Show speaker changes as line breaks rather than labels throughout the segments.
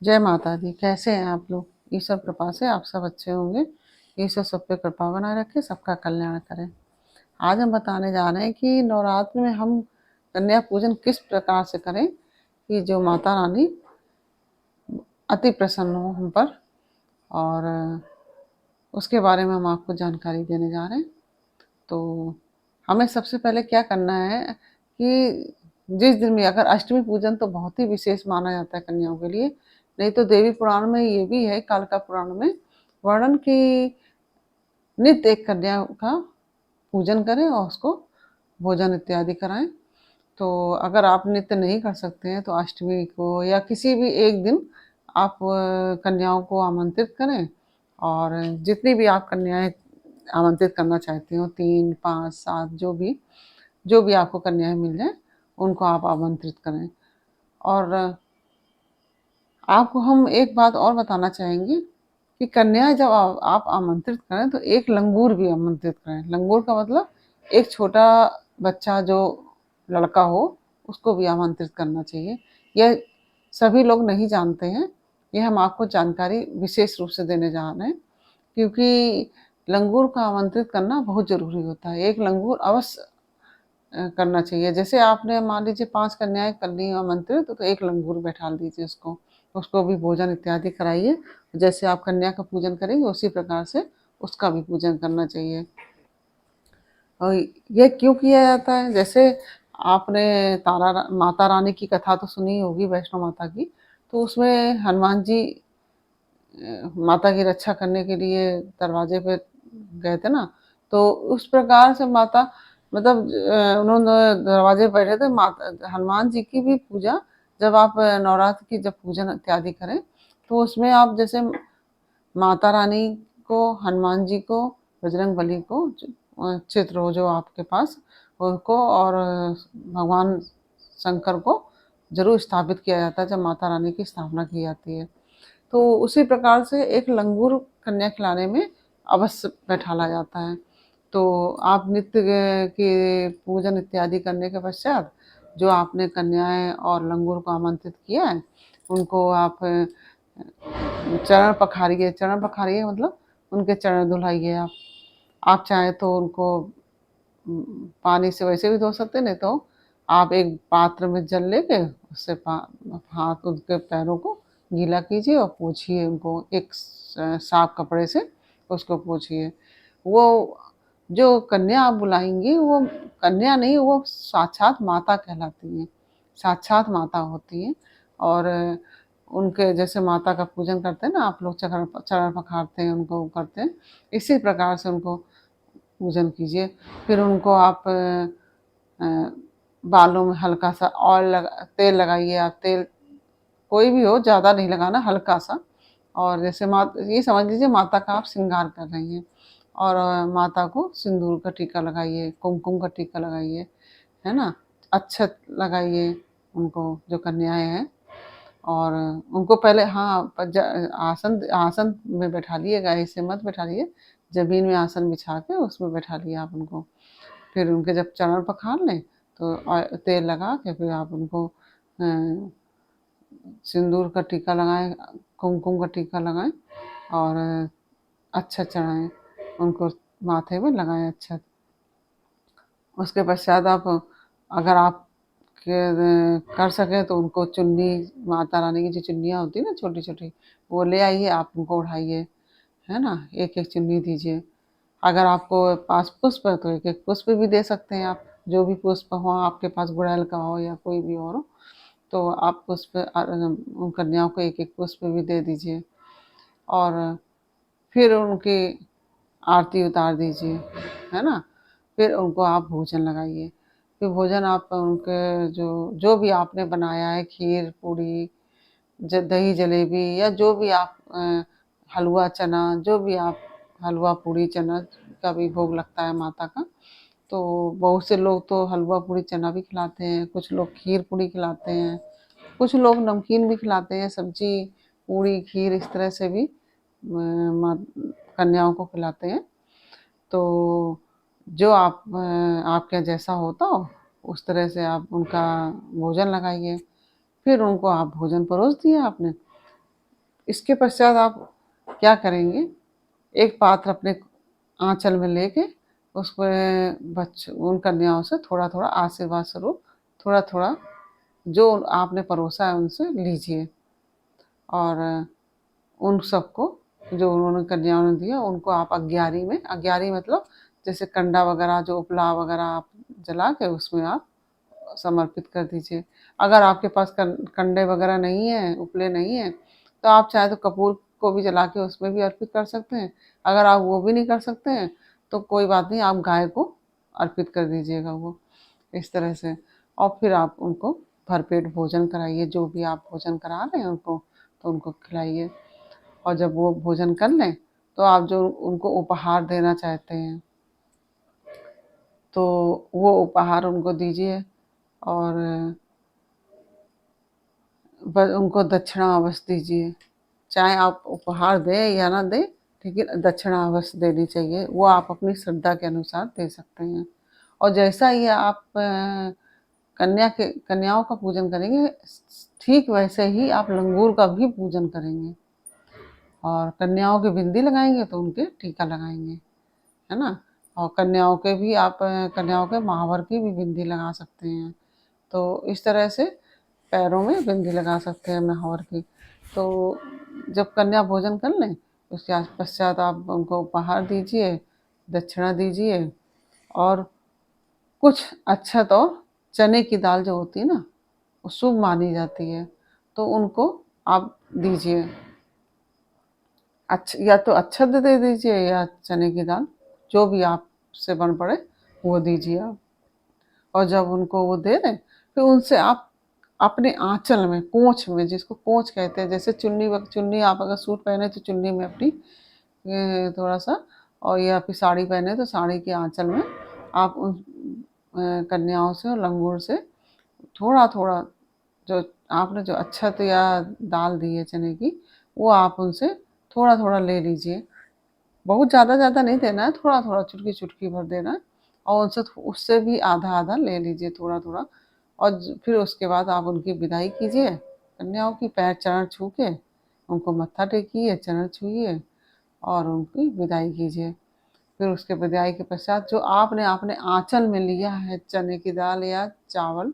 जय माता दी। कैसे हैं आप लोग? ईश्वर कृपा से आप सब अच्छे होंगे। ईश्वर सब पे कृपा बनाए रखे, सबका कल्याण करें। आज हम बताने जा रहे हैं कि नवरात्र में हम कन्या पूजन किस प्रकार से करें कि जो माता रानी अति प्रसन्न हो हम पर। और उसके बारे में हम आपको जानकारी देने जा रहे हैं। तो हमें सबसे पहले क्या करना है कि जिस दिन भी, अगर अष्टमी पूजन तो बहुत ही विशेष माना जाता है कन्याओं के लिए, नहीं तो देवी पुराण में ये भी है, कालिका पुराण में वर्णन की नित्य एक कन्या का पूजन करें और उसको भोजन इत्यादि कराएं। तो अगर आप नित्य नहीं कर सकते हैं तो अष्टमी को या किसी भी एक दिन आप कन्याओं को आमंत्रित करें। और जितनी भी आप कन्याएं आमंत्रित करना चाहते हो, 3, 5, 7, जो भी आपको कन्याएं मिल जाए, उनको आप आमंत्रित करें। और आपको हम एक बात और बताना चाहेंगे कि कन्याएं जब आप आमंत्रित करें तो एक लंगूर भी आमंत्रित करें। लंगूर का मतलब एक छोटा बच्चा, जो लड़का हो, उसको भी आमंत्रित करना चाहिए। यह सभी लोग नहीं जानते हैं, ये हम आपको जानकारी विशेष रूप से देने जा रहे हैं, क्योंकि लंगूर का आमंत्रित करना बहुत जरूरी होता है। एक लंगूर अवश्य करना चाहिए। जैसे आपने मान लीजिए 5 कन्याएं कर ली आमंत्रित, तो एक लंगूर बैठा दीजिए उसको, उसको भी भोजन इत्यादि कराइए। जैसे आप कन्या का पूजन करेंगे उसी प्रकार से उसका भी पूजन करना चाहिए। और ये क्यों किया जाता है? जैसे आपने माता रानी की कथा तो सुनी होगी, वैष्णो माता की। तो उसमें हनुमान जी माता की रक्षा करने के लिए दरवाजे पे गए थे ना। तो उस प्रकार से माता, मतलब उन्होंने दरवाजे पे बैठे थे। माता हनुमान जी की भी पूजा जब आप नवरात्र की जब पूजन इत्यादि करें, तो उसमें आप जैसे माता रानी को, हनुमान जी को, बजरंग बली को, चित्र हो जो आपके पास, उनको, और भगवान शंकर को जरूर स्थापित किया जाता है जब माता रानी की स्थापना की जाती है। तो उसी प्रकार से एक लंगूर कन्या खिलाने में अवश्य बैठाला जाता है। तो आप नित्य के पूजन इत्यादि करने के पश्चात जो आपने कन्याएं और लंगूर को आमंत्रित किया है, उनको आप चरण पखारिए। चरण पखारिए मतलब उनके चरण धुलाइए। आप चाहें तो उनको पानी से वैसे भी धो सकते हैं, नहीं तो आप एक पात्र में जल लेके उससे हाथ, उनके पैरों को गीला कीजिए और पोंछिए उनको एक साफ कपड़े से, उसको पोंछिए। वो जो कन्या आप बुलाएंगी वो कन्या नहीं, वो साक्षात माता कहलाती हैं, साक्षात माता होती हैं। और उनके जैसे माता का पूजन करते हैं ना आप लोग, चरण चरण पखारते हैं, उनको करते हैं, इसी प्रकार से उनको पूजन कीजिए। फिर उनको आप बालों में हल्का सा ऑयल तेल लगाइए। आप तेल कोई भी हो, ज़्यादा नहीं लगाना, हल्का सा। और जैसे ये समझ लीजिए माता का आप श्रृंगार कर रही हैं। और माता को सिंदूर का टीका लगाइए, कुमकुम का टीका लगाइए, है ना। अक्षत लगाइए उनको, जो कन्याएं हैं। और उनको पहले, हाँ, आसन आसन में बैठा लिएगा, ऐसे मत बैठा लिए, जमीन में आसन बिछा के उसमें बैठा लिया आप उनको। फिर उनके जब चरण पखार लें तो तेल लगा के फिर आप उनको सिंदूर का टीका लगाएं, कुमकुम का टीका लगाएं, और अक्षत चढ़ाएं, उनको माथे में लगाएं अक्षत। उसके पश्चात आप, अगर आप कर सकें तो उनको चुन्नी, माता रानी की जो चुन्नियाँ होती है ना छोटी छोटी, वो ले आइए, आप उनको उठाइए, है ना। एक एक चुन्नी दीजिए। अगर आपको पास पुष्प है तो एक एक पुष्प भी दे सकते हैं आप, जो भी पुष्प हो आपके पास, गुड़हल का हो या कोई भी और हो, तो आप पुष्प उन कन्याओं को एक एक पुष्प भी दे दीजिए। और फिर उनकी आरती उतार दीजिए, है ना। फिर उनको आप भोजन लगाइए। फिर भोजन आप उनके जो जो भी आपने बनाया है, खीर पूड़ी, दही जलेबी, या जो भी आप हलवा चना, जो भी आप, हलवा पूड़ी चना का भी भोग लगता है माता का। तो बहुत से लोग तो हलवा पूड़ी चना भी खिलाते हैं, कुछ लोग खीर पूड़ी खिलाते हैं, कुछ लोग नमकीन भी खिलाते हैं, सब्जी पूड़ी खीर इस तरह से भी कन्याओं को खिलाते हैं। तो जो आपके यहाँ जैसा होता हो उस तरह से आप उनका भोजन लगाइए। फिर उनको आप भोजन परोस दिए आपने, इसके पश्चात आप क्या करेंगे, एक पात्र अपने आंचल में लेके उसमें उन कन्याओं से थोड़ा थोड़ा आशीर्वाद स्वरूप थोड़ा थोड़ा जो आपने परोसा है उनसे लीजिए, और उन सबको जो उन्होंने कन्याओं ने दिया उनको आप अग्यारी में, अग्यारी मतलब जैसे कंडा वगैरह जो उपला वगैरह आप जला के उसमें आप समर्पित कर दीजिए। अगर आपके पास कंडे वगैरह नहीं है, उपले नहीं है, तो आप चाहे तो कपूर को भी जला के उसमें भी अर्पित कर सकते हैं। अगर आप वो भी नहीं कर सकते हैं तो कोई बात नहीं, आप गाय को अर्पित कर दीजिएगा वो, इस तरह से। और फिर आप उनको भरपेट भोजन कराइए, जो भी आप भोजन करा रहे हैं उनको, तो उनको खिलाइए। और जब वो भोजन कर लें तो आप जो उनको उपहार देना चाहते हैं तो वो उपहार उनको दीजिए, और उनको दक्षिणा अवश्य दीजिए। चाहे आप उपहार दें या ना दें, लेकिन दक्षिणा अवश्य देनी चाहिए, वो आप अपनी श्रद्धा के अनुसार दे सकते हैं। और जैसा ही आप कन्याओं का पूजन करेंगे, ठीक वैसे ही आप लंगूर का भी पूजन करेंगे। और कन्याओं की बिंदी लगाएंगे तो उनके टीका लगाएंगे, है ना। और कन्याओं के भी आप कन्याओं के महावर की भी बिंदी लगा सकते हैं। तो इस तरह से पैरों में बिंदी लगा सकते हैं महावर की। तो जब कन्या भोजन कर लें उसके पश्चात आप उनको उपहार दीजिए, दक्षिणा दीजिए, और कुछ अक्षत और चने की दाल जो होती है ना, वो शुभ मानी जाती है, तो उनको आप दीजिए। या तो अक्षत दे दीजिए या चने की दाल, जो भी आपसे बन पड़े वो दीजिए आप। और जब उनको वो दे दें फिर उनसे आप अपने आंचल में, कोंच में, जिसको कोंच कहते हैं, जैसे चुन्नी आप अगर सूट पहने तो चुन्नी में अपनी थोड़ा सा, और या फिर साड़ी पहने तो साड़ी के आंचल में आप उन कन्याओं से और लंगूर से थोड़ा थोड़ा जो आपने जो अक्षत या दाल दी है चने की, वो आप उनसे थोड़ा थोड़ा ले लीजिए। बहुत ज़्यादा ज़्यादा नहीं देना है, थोड़ा थोड़ा चुटकी चुटकी भर देना है, और उनसे उससे भी आधा आधा ले लीजिए थोड़ा थोड़ा। और फिर उसके बाद आप उनकी विदाई कीजिए, कन्याओं की पैर चरण छू के उनको मत्था टेकिए, चरण छूइए और उनकी विदाई कीजिए। फिर उसके विदाई के पश्चात जो आपने अपने आंचल में लिया है चने की दाल या चावल,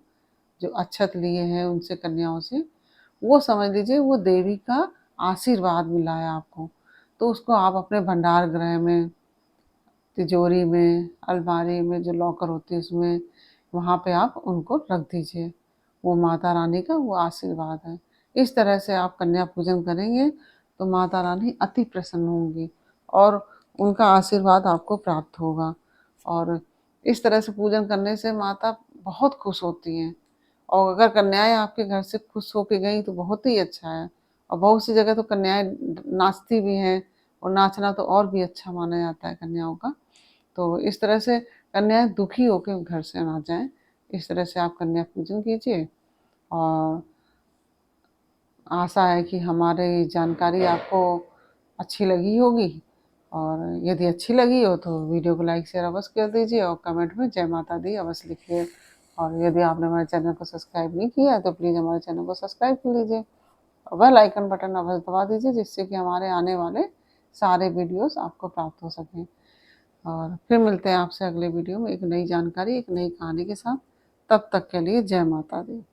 जो अक्षत लिए हैं उनसे कन्याओं से, वो समझ लीजिए वो देवी का आशीर्वाद मिला है आपको। तो उसको आप अपने भंडार गृह में, तिजोरी में, अलमारी में जो लॉकर होती है उसमें, वहाँ पे आप उनको रख दीजिए। वो माता रानी का वो आशीर्वाद है। इस तरह से आप कन्या पूजन करेंगे तो माता रानी अति प्रसन्न होंगी और उनका आशीर्वाद आपको प्राप्त होगा। और इस तरह से पूजन करने से माता बहुत खुश होती हैं। और अगर कन्याएं आपके घर से खुश होके गई तो बहुत ही अच्छा है। और बहुत सी जगह तो कन्याएं नाचती भी हैं, और नाचना तो और भी अच्छा माना जाता है कन्याओं का। तो इस तरह से कन्याएं दुखी होकर घर से ना जाएं। इस तरह से आप कन्या पूजन कीजिए। और आशा है कि हमारी जानकारी आपको अच्छी लगी होगी। और यदि अच्छी लगी हो तो वीडियो को लाइक शेयर अवश्य कर दीजिए, और कमेंट में जय माता दी अवश्य लिखिए। और यदि आपने हमारे चैनल को सब्सक्राइब नहीं किया है तो प्लीज़ हमारे चैनल को सब्सक्राइब कर लीजिए, और बेल आइकन बटन अवश्य दबा दीजिए, जिससे कि हमारे आने वाले सारे वीडियोस आपको प्राप्त हो सकें। और फिर मिलते हैं आपसे अगले वीडियो में एक नई जानकारी, एक नई कहानी के साथ। तब तक के लिए जय माता दी।